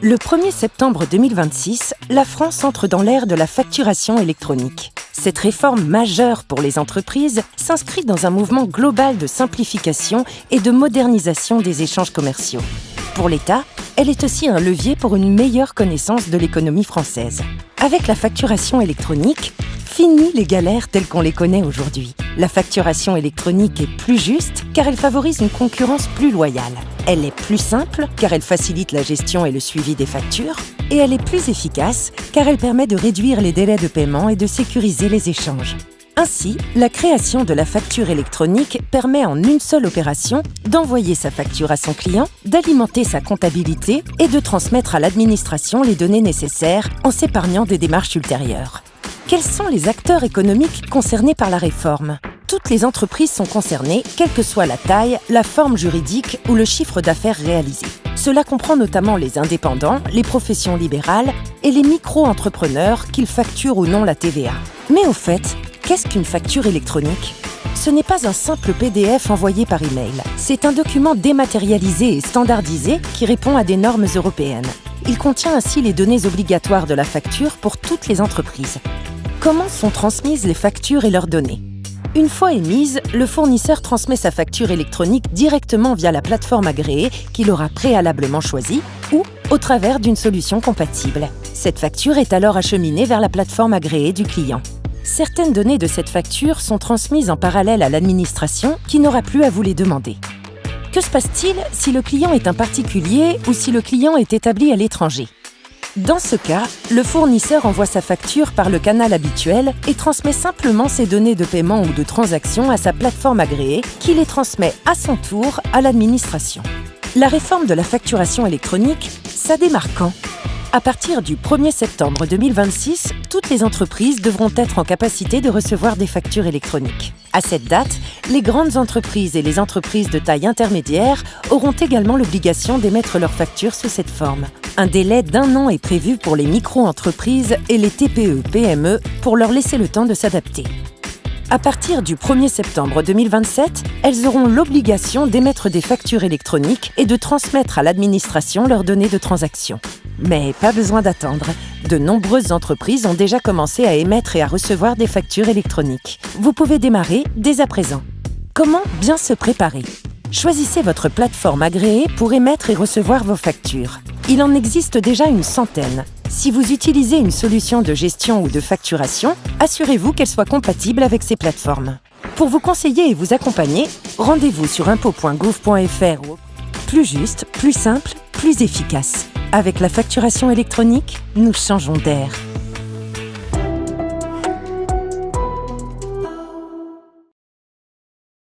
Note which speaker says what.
Speaker 1: Le 1er septembre 2026, la France entre dans l'ère de la facturation électronique. Cette réforme majeure pour les entreprises s'inscrit dans un mouvement global de simplification et de modernisation des échanges commerciaux. Pour l'État, elle est aussi un levier pour une meilleure connaissance de l'économie française. Avec la facturation électronique, fini les galères telles qu'on les connaît aujourd'hui. La facturation électronique est plus juste car elle favorise une concurrence plus loyale. Elle est plus simple car elle facilite la gestion et le suivi des factures. Et elle est plus efficace car elle permet de réduire les délais de paiement et de sécuriser les échanges. Ainsi, la création de la facture électronique permet en une seule opération d'envoyer sa facture à son client, d'alimenter sa comptabilité et de transmettre à l'administration les données nécessaires en s'épargnant des démarches ultérieures. Quels sont les acteurs économiques concernés par la réforme ? Toutes les entreprises sont concernées, quelle que soit la taille, la forme juridique ou le chiffre d'affaires réalisé. Cela comprend notamment les indépendants, les professions libérales et les micro-entrepreneurs qu'ils facturent ou non la TVA. Mais au fait, qu'est-ce qu'une facture électronique ? Ce n'est pas un simple PDF envoyé par email. C'est un document dématérialisé et standardisé qui répond à des normes européennes. Il contient ainsi les données obligatoires de la facture pour toutes les entreprises. Comment sont transmises les factures et leurs données ? Une fois émise, le fournisseur transmet sa facture électronique directement via la plateforme agréée qu'il aura préalablement choisie ou au travers d'une solution compatible. Cette facture est alors acheminée vers la plateforme agréée du client. Certaines données de cette facture sont transmises en parallèle à l'administration qui n'aura plus à vous les demander. Que se passe-t-il si le client est un particulier ou si le client est établi à l'étranger ? Dans ce cas, le fournisseur envoie sa facture par le canal habituel et transmet simplement ses données de paiement ou de transaction à sa plateforme agréée qui les transmet à son tour à l'administration. La réforme de la facturation électronique, ça démarre quand ? À partir du 1er septembre 2026, toutes les entreprises devront être en capacité de recevoir des factures électroniques. À cette date, les grandes entreprises et les entreprises de taille intermédiaire auront également l'obligation d'émettre leurs factures sous cette forme. Un délai d'1 an est prévu pour les micro-entreprises et les TPE-PME pour leur laisser le temps de s'adapter. À partir du 1er septembre 2027, elles auront l'obligation d'émettre des factures électroniques et de transmettre à l'administration leurs données de transaction. Mais pas besoin d'attendre. De nombreuses entreprises ont déjà commencé à émettre et à recevoir des factures électroniques. Vous pouvez démarrer dès à présent. Comment bien se préparer ? Choisissez votre plateforme agréée pour émettre et recevoir vos factures. Il en existe déjà une centaine. Si vous utilisez une solution de gestion ou de facturation, assurez-vous qu'elle soit compatible avec ces plateformes. Pour vous conseiller et vous accompagner, rendez-vous sur impôts.gouv.fr. Plus juste, plus simple, plus efficace. Avec la facturation électronique, nous changeons d'air.